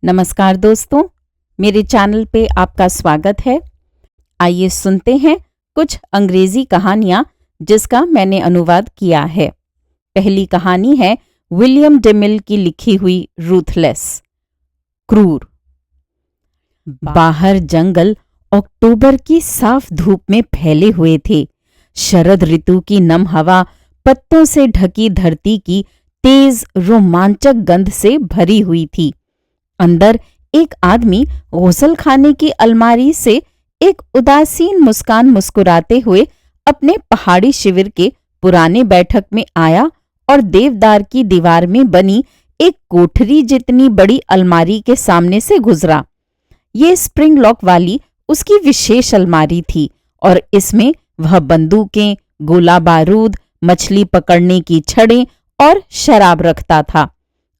नमस्कार दोस्तों, मेरे चैनल पे आपका स्वागत है। आइए सुनते हैं कुछ अंग्रेजी कहानियां जिसका मैंने अनुवाद किया है। पहली कहानी है विलियम डेमिल की लिखी हुई रूथलेस, क्रूर। बाहर जंगल अक्टूबर की साफ धूप में फैले हुए थे। शरद ऋतु की नम हवा पत्तों से ढकी धरती की तेज रोमांचक गंध से भरी हुई थी। अंदर एक आदमी गुसल खाने की अलमारी से एक उदासीन मुस्कान मुस्कुराते हुए अपने पहाड़ी शिविर के पुराने बैठक में आया और देवदार की दीवार में बनी एक कोठरी जितनी बड़ी अलमारी के सामने से गुजरा। ये स्प्रिंग लॉक वाली उसकी विशेष अलमारी थी और इसमें वह बंदूकें, गोला बारूद, मछली पकड़ने की छड़ें और शराब रखता था।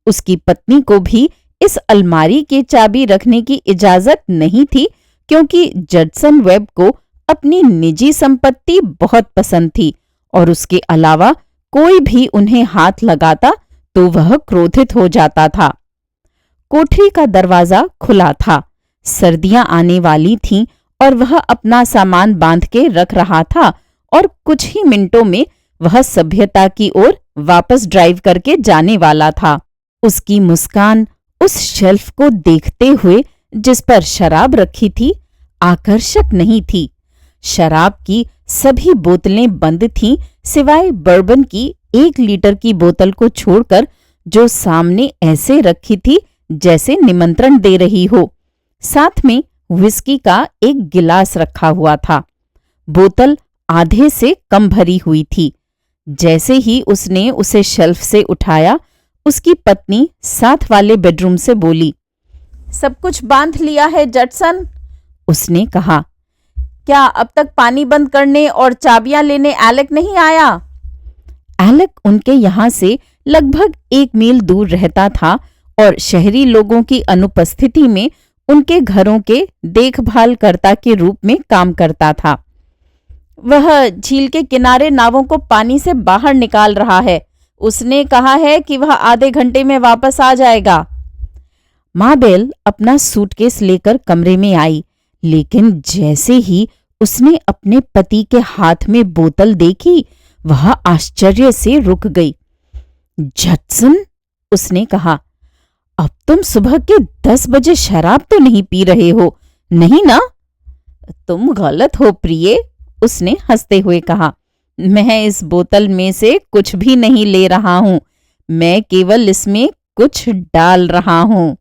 उसकी पत्नी को भी इस अलमारी की चाबी रखने की इजाजत नहीं थी, क्योंकि जडसन वेब को अपनी निजी संपत्ति बहुत पसंद थी और उसके अलावा कोई भी उन्हें हाथ लगाता तो वह क्रोधित हो जाता था। कोठरी का दरवाजा खुला था। सर्दियां आने वाली थीं और वह अपना सामान बांध के रख रहा था और कुछ ही मिनटों में वह सभ्यता की ओर वापस ड्राइव करके जाने वाला था। उसकी मुस्कान उस शेल्फ को देखते हुए जिस पर शराब रखी थी आकर्षक नहीं थी। शराब की सभी बोतलें बंद थीं सिवाय बर्बन की 1 लीटर की बोतल को छोड़कर, जो सामने ऐसे रखी थी जैसे निमंत्रण दे रही हो। साथ में विस्की का एक गिलास रखा हुआ था। बोतल आधे से कम भरी हुई थी। जैसे ही उसने उसे शेल्फ से उठाया, उसकी पत्नी साथ वाले बेडरूम से बोली, सब कुछ बांध लिया है जडसन? उसने कहा। क्या अब तक पानी बंद करने और चाबियां लेने एलेक नहीं आया? एलेक उनके यहां से लगभग 1 मील दूर रहता था और शहरी लोगों की अनुपस्थिति में उनके घरों के देखभालकर्ता के रूप में काम करता था। वह झील के किनारे नावों को पानी से बाहर निकाल रहा है। उसने कहा है कि वह आधे घंटे में वापस आ जाएगा। माबेल अपना सूटकेस लेकर कमरे में आई, लेकिन जैसे ही उसने अपने पति के हाथ में बोतल देखी, वह आश्चर्य से रुक गई। जडसन, उसने कहा, अब तुम सुबह के 10 बजे शराब तो नहीं पी रहे हो, नहीं ना? तुम गलत हो प्रिय, उसने हंसते हुए कहा। मैं इस बोतल में से कुछ भी नहीं ले रहा हूं, मैं केवल इसमें कुछ डाल रहा हूं।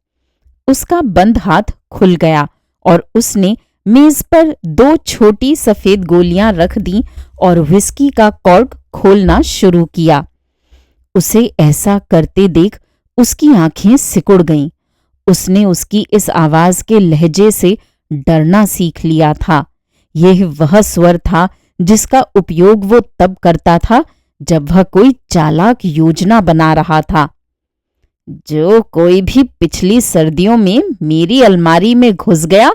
उसका बंद हाथ खुल गया और उसने मेज पर 2 छोटी सफेद गोलियां रख दी और विस्की का कॉर्क खोलना शुरू किया। उसे ऐसा करते देख उसकी आंखें सिकुड़ गईं। उसने उसकी इस आवाज के लहजे से डरना सीख लिया था। यह वह स्वर था जिसका उपयोग वो तब करता था जब वह कोई चालाक योजना बना रहा था। जो कोई भी पिछली सर्दियों में मेरी अलमारी में घुस गया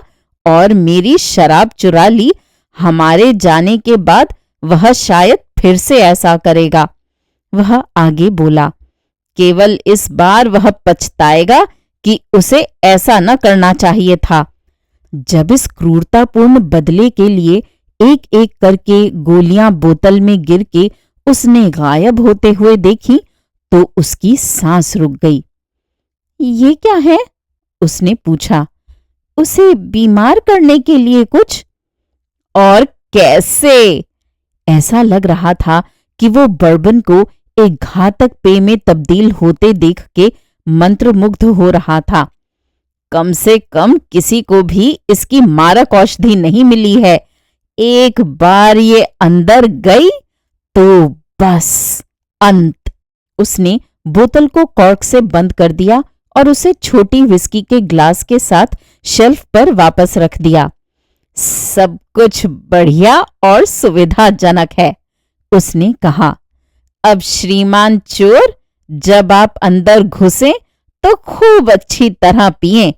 और मेरी शराब चुरा ली, हमारे जाने के बाद वह शायद फिर से ऐसा करेगा। वह आगे बोला, केवल इस बार वह पछताएगा कि उसे ऐसा न करना चाहिए था। जब इस क्रूरतापूर्ण बदले के लिए एक एक करके गोलियां बोतल में गिर के उसने गायब होते हुए देखी, तो उसकी सांस रुक गई। ये क्या है? उसने पूछा। उसे बीमार करने के लिए कुछ? और कैसे? ऐसा लग रहा था कि वो बर्बन को एक घातक पेय में तब्दील होते देख के मंत्रमुग्ध हो रहा था। कम से कम किसी को भी इसकी मारक औषधि नहीं मिली है। एक बार ये अंदर गई तो बस अंत। उसने बोतल को कॉर्क से बंद कर दिया और उसे छोटी विस्की के ग्लास के साथ शेल्फ पर वापस रख दिया। सब कुछ बढ़िया और सुविधाजनक है, उसने कहा। अब श्रीमान चोर, जब आप अंदर घुसें तो खूब अच्छी तरह पिएं।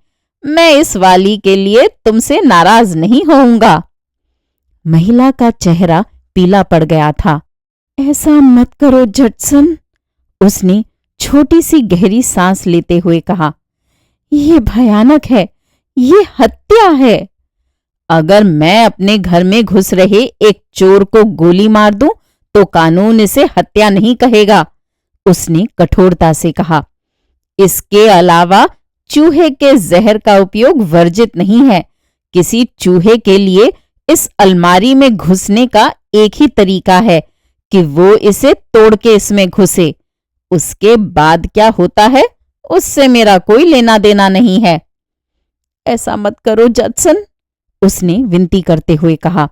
मैं इस वाली के लिए तुमसे नाराज नहीं होऊंगा। महिला का चेहरा पीला पड़ गया था। ऐसा मत करो जडसन, उसने छोटी सी गहरी सांस लेते हुए कहा। ये भयानक है, ये हत्या है। अगर मैं अपने घर में घुस रहे एक चोर को गोली मार दूं तो कानून इसे हत्या नहीं कहेगा, उसने कठोरता से कहा। इसके अलावा चूहे के जहर का उपयोग वर्जित नहीं है। किसी चूहे के लिए इस अलमारी में घुसने का एक ही तरीका है कि वो इसे तोड़ के इसमें घुसे। उसके बाद क्या होता है उससे मेरा कोई लेना देना नहीं है। ऐसा मत करो जजसन, उसने विनती करते हुए कहा।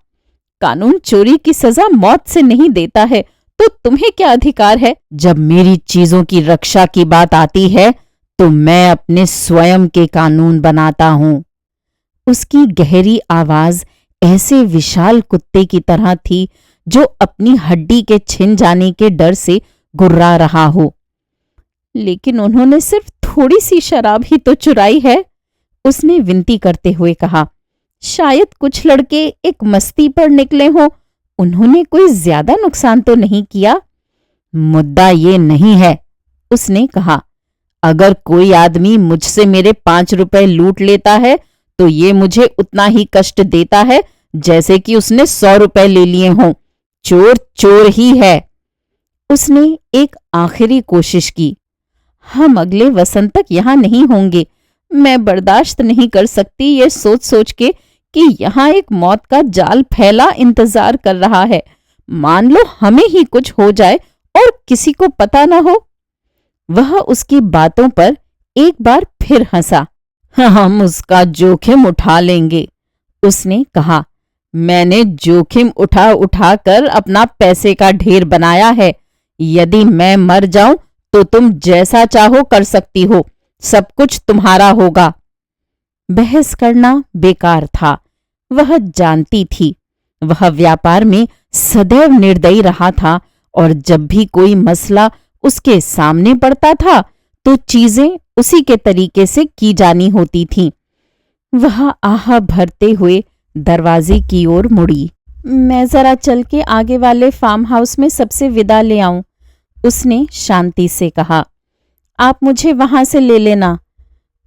कानून चोरी की सजा मौत से नहीं देता है, तो तुम्हें क्या अधिकार है? जब मेरी चीजों की रक्षा की बात आती है तो मैं अपने स्वयं के कानून बनाता हूं। उसकी गहरी आवाज ऐसे विशाल कुत्ते की तरह थी जो अपनी हड्डी के छिन जाने के डर से गुर्रा रहा हो। लेकिन उन्होंने सिर्फ थोड़ी सी शराब ही तो चुराई है, उसने विनती करते हुए कहा। शायद कुछ लड़के एक मस्ती पर निकले हों, उन्होंने कोई ज्यादा नुकसान तो नहीं किया। मुद्दा ये नहीं है, उसने कहा। अगर कोई आदमी मुझसे मेरे 5 रुपए लूट लेता है तो ये मुझे उतना ही कष्ट देता है जैसे कि उसने 100 रुपए ले लिए हों। चोर चोर ही है। उसने एक आखिरी कोशिश की। हम अगले वसंत तक यहां नहीं होंगे। मैं बर्दाश्त नहीं कर सकती ये सोच सोच के कि यहां एक मौत का जाल फैला इंतजार कर रहा है। मान लो हमें ही कुछ हो जाए और किसी को पता ना हो। वह उसकी बातों पर एक बार फिर हंसा। हम उसका जोखिम उठा लेंगे, उसने कहा। मैंने जोखिम उठा उठा कर अपना पैसे का ढेर बनाया है। यदि मैं मर जाऊं तो तुम जैसा चाहो कर सकती हो, सब कुछ तुम्हारा होगा। बहस करना बेकार था। वह जानती थी। वह व्यापार में सदैव निर्दयी रहा था और जब भी कोई मसला उसके सामने पड़ता था तो चीजें उसी के तरीके से की जानी होती थीं। वह आह भरते हुए दरवाजे की ओर मुड़ी। मैं जरा चल के आगे वाले फार्म हाउस में सबसे विदा ले आऊं, उसने शांति से कहा। आप मुझे वहां से ले लेना।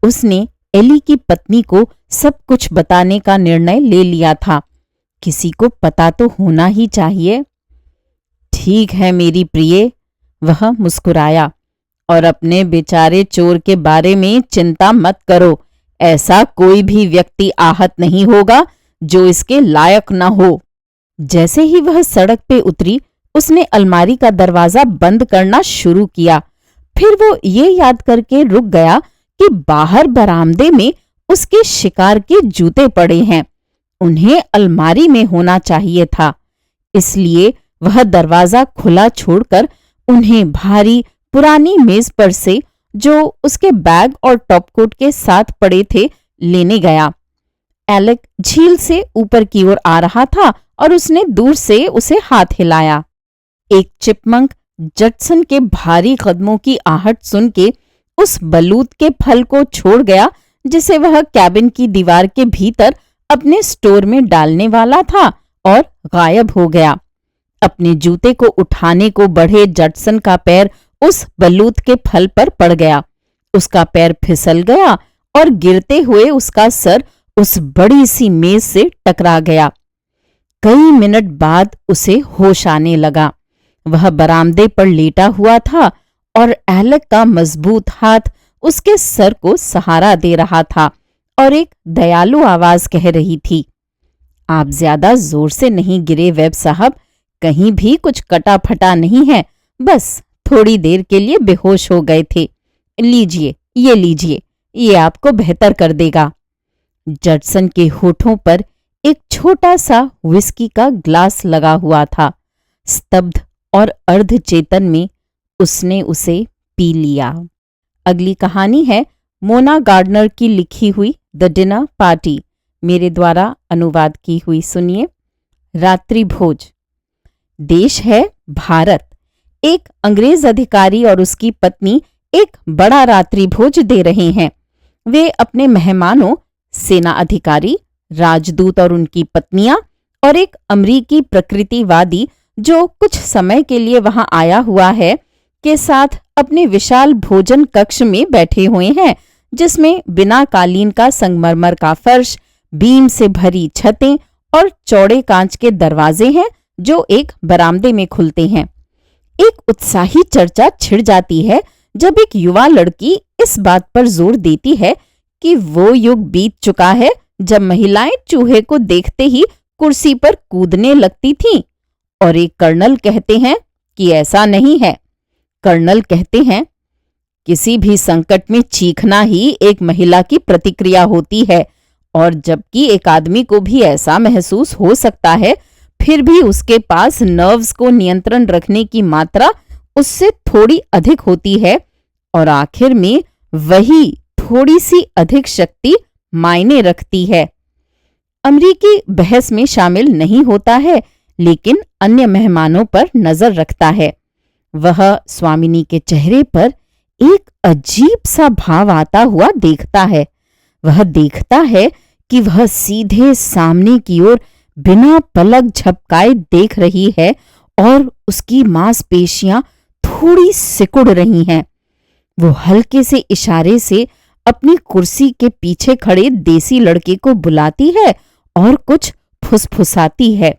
उसने एली की पत्नी को सब कुछ बताने का निर्णय ले लिया था। किसी को पता तो होना ही चाहिए। ठीक है मेरी प्रिय, वह मुस्कुराया। और अपने बेचारे चोर के बारे में चिंता मत करो। ऐसा कोई भी व्यक्ति आहत नहीं होगा जो इसके लायक न हो। जैसे ही वह सड़क पे उतरी उसने अलमारी का दरवाजा बंद करना शुरू किया। फिर वो ये याद करके रुक गया कि बाहर बरामदे में उसके शिकार के जूते पड़े हैं। उन्हें अलमारी में होना चाहिए था। इसलिए वह दरवाजा खुला छोड़कर उन्हें भारी पुरानी मेज पर से, जो उसके बैग और टॉपकोट के साथ पड़े थे, लेने गया। एलेक झील से ऊपर की ओर आ रहा था और उसने दूर से उसे हाथ हिलाया। एक चिपमंक जटसन के भारी कदमों की आहट सुन के उस बलूत के फल को छोड़ गया जिसे वह कैबिन की दीवार के भीतर अपने स्टोर में डालने वाला था और गायब हो गया। अपने जूते को उठाने को बढ़े जटसन का पैर उस बलूत के फल पर पड़ गया। उसका पैर फिसल गया और गिरते हुए उसका सर उस बड़ी सी मेज से टकरा गया। कई मिनट बाद उसे होश आने लगा। वह बरामदे पर लेटा हुआ था और एलेक का मजबूत हाथ उसके सर को सहारा दे रहा था और एक दयालु आवाज कह रही थी, आप ज्यादा जोर से नहीं गिरे वेब साहब, कहीं भी कुछ कटा फटा नहीं है, बस थोड़ी देर के लिए बेहोश हो गए थे। लीजिए, ये आपको बेहतर कर देगा। जटसन के होठों पर एक छोटा सा विस्की का ग्लास लगा हुआ था। स्तब्ध और अर्धचेतन में उसने उसे पी लिया। अगली कहानी है मोना गार्डनर की लिखी हुई द डिनर पार्टी, मेरे द्वारा अनुवाद की हुई। सुनिए। रात्रि भोज। देश है भारत। एक अंग्रेज अधिकारी और उसकी पत्नी एक बड़ा रात्रि भोज दे रहे हैं। वे अपने मेहमानों, सेना अधिकारी, राजदूत और उनकी पत्नियां और एक अमरीकी प्रकृतिवादी जो कुछ समय के लिए वहां आया हुआ है, के साथ अपने विशाल भोजन कक्ष में बैठे हुए हैं, जिसमें बिना कालीन का संगमरमर का फर्श, बीम से भरी छतें और चौड़े कांच के दरवाजे हैं जो एक बरामदे में खुलते हैं। एक उत्साही चर्चा छिड़ जाती है जब एक युवा लड़की इस बात पर जोर देती है कि वो युग बीत चुका है जब महिलाएं चूहे को देखते ही कुर्सी पर कूदने लगती थीं, और एक कर्नल कहते हैं कि ऐसा नहीं है। कर्नल कहते हैं, किसी भी संकट में चीखना ही एक महिला की प्रतिक्रिया होती है, और जबकि एक आदमी को भी ऐसा महसूस हो सकता है, फिर भी उसके पास नर्व्स को नियंत्रण रखने की मात्रा उससे थोड़ी अधिक होती है, और आखिर में वही थोड़ी सी अधिक शक्ति मायने रखती है। अमरीकी बहस में शामिल नहीं होता है, लेकिन अन्य मेहमानों पर नजर रखता है। वह स्वामिनी के चेहरे पर एक अजीब सा भाव आता हुआ देखता है। वह देखता है कि वह सीधे सामने की ओर बिना पलक झपकाए देख रही है और उसकी मांसपेशियां थोड़ी सिकुड़ रही हैं। वो हल्के से इशारे से अपनी कुर्सी के पीछे खड़े देसी लड़के को बुलाती है और कुछ फुसफुसाती है।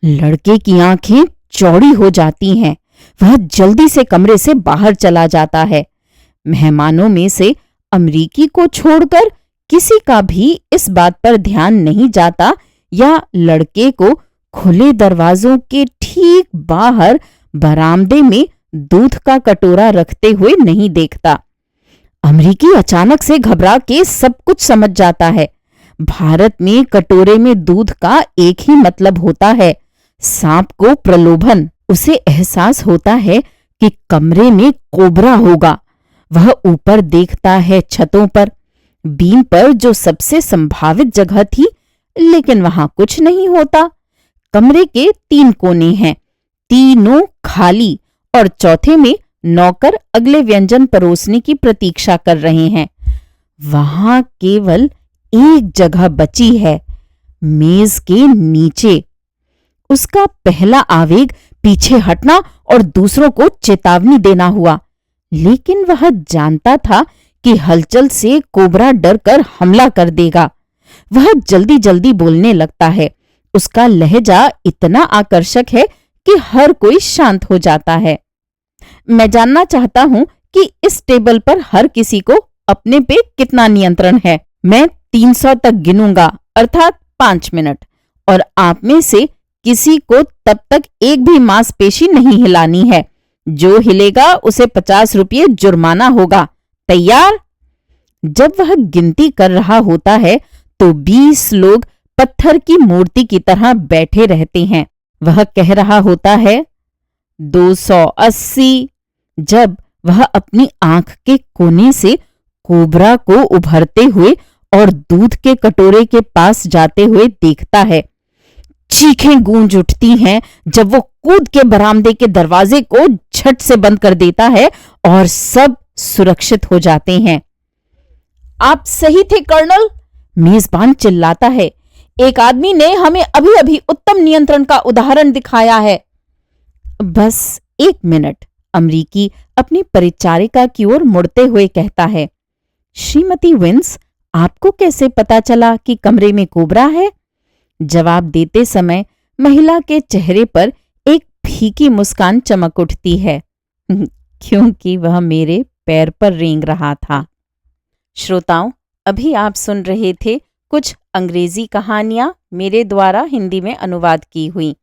लड़के की आंखें चौड़ी हो जाती हैं। वह जल्दी से कमरे से बाहर चला जाता है। मेहमानों में से अमरीकी को छोड़कर किसी का भी इस बात पर ध्यान नहीं जाता या लड़के को खुले दरवाजों के ठीक बाहर बरामदे में दूध का कटोरा रखते हुए नहीं देखता। अमरीकी अचानक से घबरा के सब कुछ समझ जाता है। भारत में कटोरे में दूध का एक ही मतलब होता है, सांप को प्रलोभन। उसे एहसास होता है कि कमरे में कोबरा होगा। वह ऊपर देखता है, छतों पर, बीम पर जो सबसे संभावित जगह थी, लेकिन वहां कुछ नहीं होता। कमरे के 3 कोने हैं, तीनों खाली, और चौथे में नौकर अगले व्यंजन परोसने की प्रतीक्षा कर रहे हैं। वहां केवल एक जगह बची है, मेज के नीचे। उसका पहला आवेग पीछे हटना और दूसरों को चेतावनी देना हुआ, लेकिन वह जानता था कि हलचल से कोबरा डरकर हमला कर देगा। वह जल्दी जल्दी बोलने लगता है। उसका लहजा इतना आकर्षक है कि हर कोई शांत हो जाता है। मैं जानना चाहता हूं कि इस टेबल पर हर किसी को अपने पे कितना नियंत्रण है। मैं 300 तक गिनूंगा, अर्थात 5 मिनट, और आप में से किसी को तब तक एक भी मांसपेशी नहीं हिलानी है। जो हिलेगा उसे 50 रुपये जुर्माना होगा। तैयार? जब वह गिनती कर रहा होता है तो 20 लोग पत्थर की मूर्ति की तरह बैठे रहते हैं। वह कह रहा होता है 280, जब वह अपनी आंख के कोने से कोबरा को उभरते हुए और दूध के कटोरे के पास जाते हुए देखता है। चीखें गूंज उठती हैं जब वो कूद के बरामदे के दरवाजे को झट से बंद कर देता है और सब सुरक्षित हो जाते हैं। आप सही थे कर्नल, मेजबान चिल्लाता है। एक आदमी ने हमें अभी अभी उत्तम नियंत्रण का उदाहरण दिखाया है। बस 1 मिनट, अमरीकी अपनी परिचारिका की ओर मुड़ते हुए कहता है। श्रीमती विंस, आपको कैसे पता चला कि कमरे में कोबरा है? जवाब देते समय महिला के चेहरे पर एक फीकी मुस्कान चमक उठती है, क्योंकि वह मेरे पैर पर रेंग रहा था। श्रोताओं, अभी आप सुन रहे थे कुछ अंग्रेजी कहानियां मेरे द्वारा हिंदी में अनुवाद की हुई।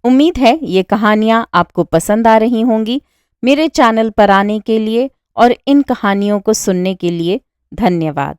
उम्मीद है ये कहानियां आपको पसंद आ रही होंगी। मेरे चैनल पर आने के लिए और इन कहानियों को सुनने के लिए धन्यवाद।